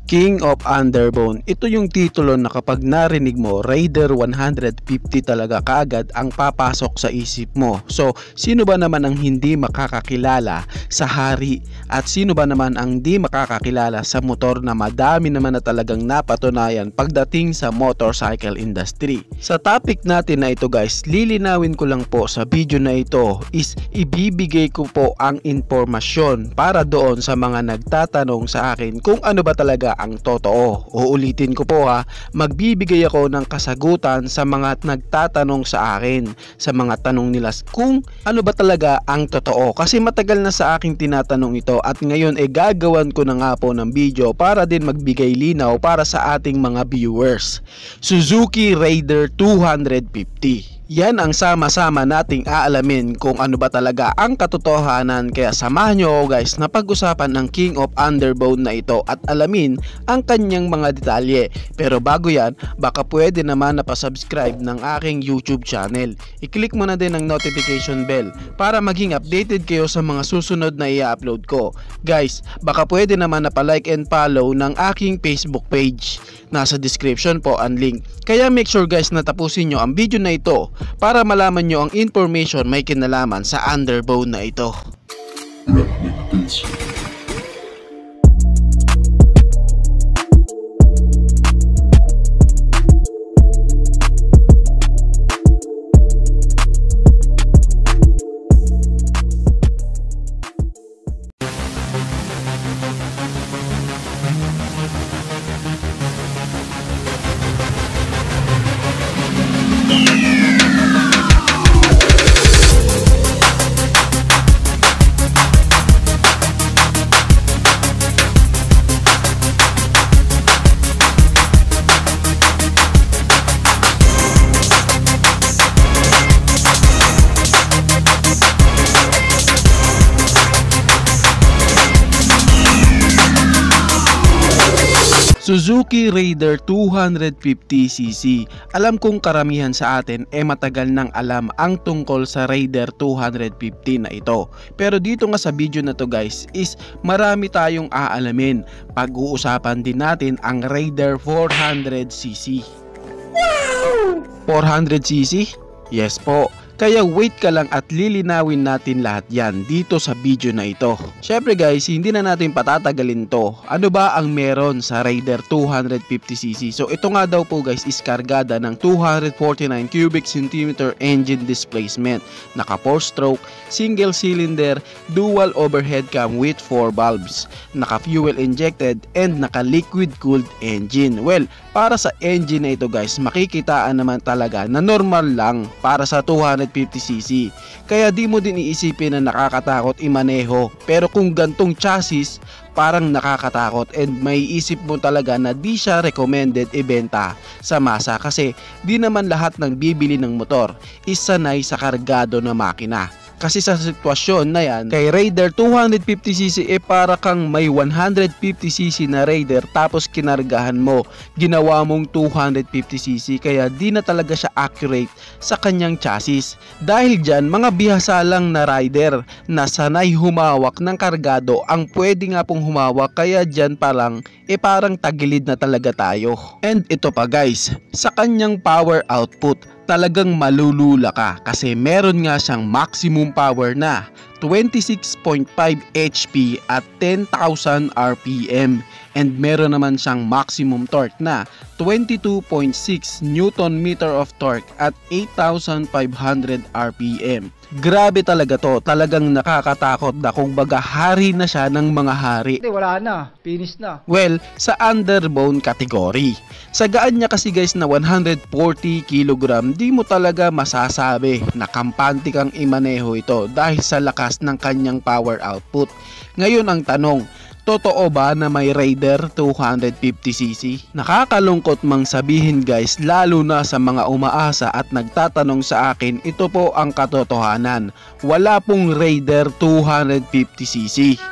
King of Underbone. Ito yung titulo na kapag narinig mo, Raider 150 talaga kaagad ang papasok sa isip mo. So, sino ba naman ang hindi makakakilala sa hari? At sino ba naman ang di makakakilala sa motor na madami naman na talagang napatunayan pagdating sa motorcycle industry? Sa topic natin na ito guys, lilinawin ko lang po sa video na ito is ibibigay ko po ang impormasyon para doon sa mga nagtatanong sa akin kung ano ba talaga ang totoo. Uulitin ko po ha, magbibigay ako ng kasagutan sa mga nagtatanong sa akin, sa mga tanong nila kung ano ba talaga ang totoo. Kasi matagal na sa akin tinatanong ito at ngayon gagawan ko na nga po ng video para din magbigay linaw para sa ating mga viewers. Suzuki Raider 250. Yan ang sama-sama nating aalamin kung ano ba talaga ang katotohanan, kaya samahan nyo ako guys na pag-usapan ng King of Underbone na ito at alamin ang kanyang mga detalye. Pero bago yan, baka pwede naman na pa-subscribe ng aking YouTube channel. I-click mo na din ang notification bell para maging updated kayo sa mga susunod na i-upload ko. Guys, baka pwede naman na pa-like and follow ng aking Facebook page. Nasa description po ang link. Kaya make sure guys na tapusin nyo ang video na ito para malaman nyo ang information may kinalaman sa underbone na ito. Suzuki Raider 250cc. Alam kong karamihan sa atin matagal nang alam ang tungkol sa Raider 250 na ito. Pero dito nga sa video na to guys is marami tayong aalamin. Pag-uusapan din natin ang Raider 400cc. Wow! 400cc? Yes po. Kaya wait ka lang at lilinawin natin lahat yan dito sa video na ito. Syempre guys, hindi na natin patatagalin to. Ano ba ang meron sa Raider 250cc? So ito nga daw po guys is kargada ng 249 cubic centimeter engine displacement. Naka 4-stroke, single cylinder, dual overhead cam with 4 valves. Naka fuel injected and naka liquid cooled engine. Well, para sa engine na ito guys, makikitaan naman talaga na normal lang para sa 250cc. Kaya di mo din iisipin na nakakatakot imaneho. Pero kung gantong chassis, parang nakakatakot and may isip mo talaga na di siya recommended ibenta sa masa kasi di naman lahat ng bibili ng motor is sanay sa kargado na makina. Kasi sa sitwasyon na yan, kay Raider 250cc para kang may 150cc na Raider tapos kinargahan mo, ginawa mong 250cc, kaya di na talaga siya accurate sa kanyang chassis. Dahil dyan, mga bihasa lang na rider na sanay humawak ng kargado ang pwede nga pong humawak, kaya dyan pa lang parang tagilid na talaga tayo. And ito pa guys, sa kanyang power output, talagang malulula ka kasi meron nga siyang maximum power na 26.5 HP at 10,000 RPM and meron naman siyang maximum torque na 22.6 Newton meter of torque at 8,500 RPM. Grabe talaga to, talagang nakakatakot na, kung baga hari na siya ng mga hari. Wala na, finish na. Well, sa underbone category. Sa gaan niya kasi guys na 140 kg, di mo talaga masasabi na kampante kang imaneho ito dahil sa lakas ng kanyang power output. Ngayon ang tanong, totoo ba na may Raider 250cc? Nakakalungkot mang sabihin guys, lalo na sa mga umaasa at nagtatanong sa akin, ito po ang katotohanan. Wala pong Raider 250cc.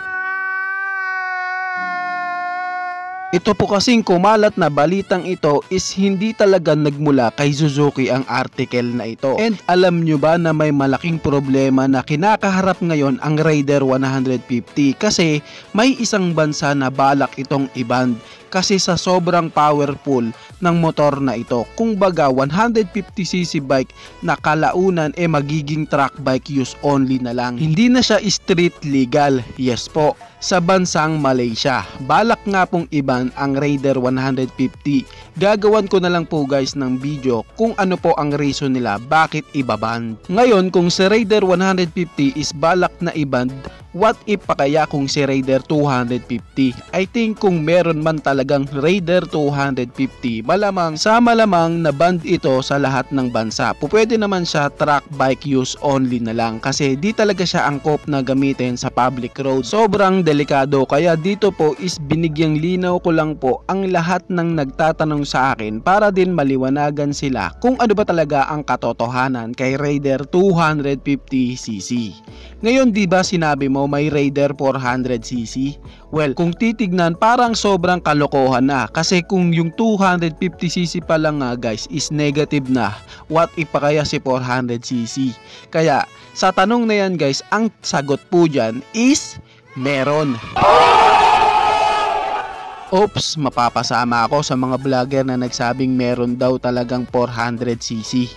Ito po kasing kumalat na balitang ito is hindi talaga nagmula kay Suzuki ang article na ito. And alam nyo ba na may malaking problema na kinakaharap ngayon ang Raider 150 kasi may isang bansa na balak itong i-ban. kasi sa sobrang powerful ng motor na ito. Kung baga 150cc bike na kalaunan magiging track bike use only na lang. Hindi na siya street legal. Yes po, sa bansang Malaysia. Balak nga pong iban ang Raider 150. Gagawan ko na lang po guys ng video kung ano po ang reason nila bakit ibaban. Ngayon kung si Raider 150 is balak na iban, what if pa kaya kung si Raider 250? I think kung meron man talagang Raider 250, malamang na band ito sa lahat ng bansa. Pwede naman siya track bike use only na lang kasi di talaga siya angkop na gamitin sa public road. Sobrang delikado, kaya dito po is binigyang linaw ko lang po ang lahat ng nagtatanong sa akin para din maliwanagan sila kung ano ba talaga ang katotohanan kay Raider 250cc. Ngayon di ba sinabi mo may Raider 400cc? Well, kung titignan parang sobrang kalokohan na kasi kung yung 250cc pa lang nga guys is negative na, what if pa kaya si 400cc? Kaya sa tanong na yan guys, ang sagot po dyan is meron. Oops, mapapasama ako sa mga vlogger na nagsabing meron daw talagang 400cc.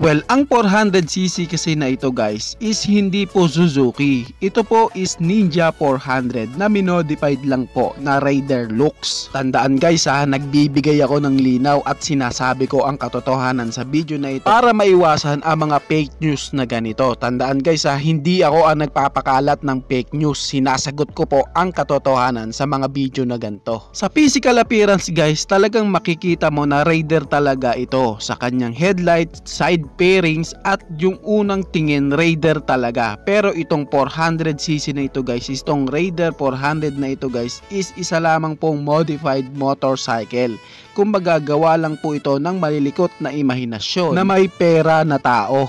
Well, ang 400cc kasi na ito guys is hindi po Suzuki. Ito po is Ninja 400 na minodified lang po na Raider looks. Tandaan guys nagbibigay ako ng linaw at sinasabi ko ang katotohanan sa video na ito para maiwasan ang mga fake news na ganito. Tandaan guys hindi ako ang nagpapakalat ng fake news. Sinasagot ko po ang katotohanan sa mga video na ganito. Sa physical appearance guys, talagang makikita mo na Raider talaga ito sa kanyang headlight, side pairings at yung unang tingin Raider talaga. Pero itong 400cc na ito guys, itong Raider 400 na ito guys is isa lamang pong modified motorcycle. Kumbaga gawa lang po ito ng malilikot na imahinasyon na may pera na tao.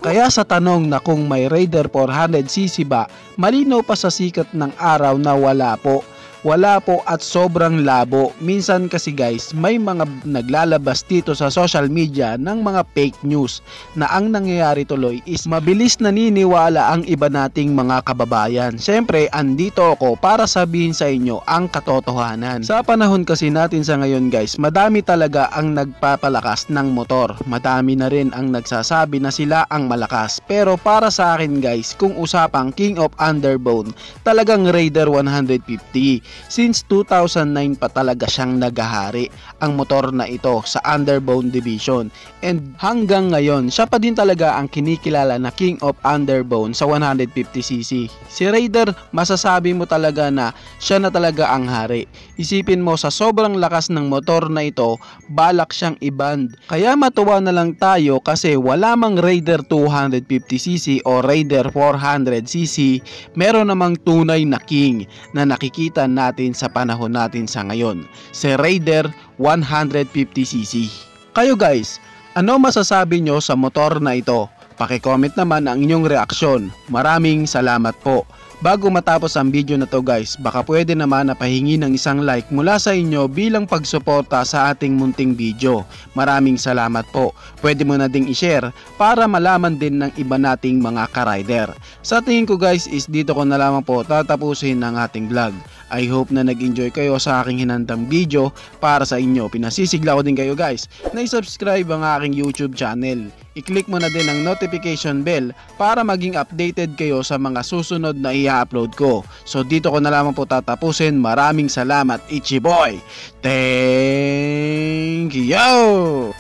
Kaya sa tanong na kung may Raider 400cc ba, malinaw pa sa sikat ng araw na wala po. Wala po at sobrang labo. Minsan kasi guys, may mga naglalabas dito sa social media ng mga fake news na ang nangyayari tuloy is mabilis naniniwala ang iba nating mga kababayan. Siyempre, andito ako para sabihin sa inyo ang katotohanan. Sa panahon kasi natin sa ngayon guys, madami talaga ang nagpapalakas ng motor. Madami na rin ang nagsasabi na sila ang malakas. Pero para sa akin guys, kung usapang King of Underbone, talagang Raider 150. Since 2009 pa talaga siyang nagahari ang motor na ito sa Underbone division, and hanggang ngayon siya pa din talaga ang kinikilala na King of Underbone sa 150cc. Si Raider, masasabi mo talaga na siya na talaga ang hari. Isipin mo sa sobrang lakas ng motor na ito, balak siyang i-band. Kaya matuwa na lang tayo kasi wala mang Raider 250cc o Raider 400cc, meron namang tunay na king na nakikita natin sa panahon natin sa ngayon, si Raider 150cc. Kayo guys, ano masasabi nyo sa motor na ito? Paki-comment naman ang inyong reaksyon. Maraming salamat po. Bago matapos ang video na to guys, baka pwede naman na pahingi ng isang like mula sa inyo bilang pagsuporta sa ating munting video. Maraming salamat po. Pwede mo na ding i-share para malaman din ng iba nating mga ka-rider. Sa tingin ko guys is dito ko na lamang po tatapusin ang ating vlog. I hope na nag-enjoy kayo sa aking hinandang video para sa inyo. Pinasisigla ko din kayo guys na i-subscribe ang aking YouTube channel. I-click mo na din ang notification bell para maging updated kayo sa mga susunod na i-upload ko. So dito ko na lamang po tatapusin. Maraming salamat, Ichiboy! Thank you!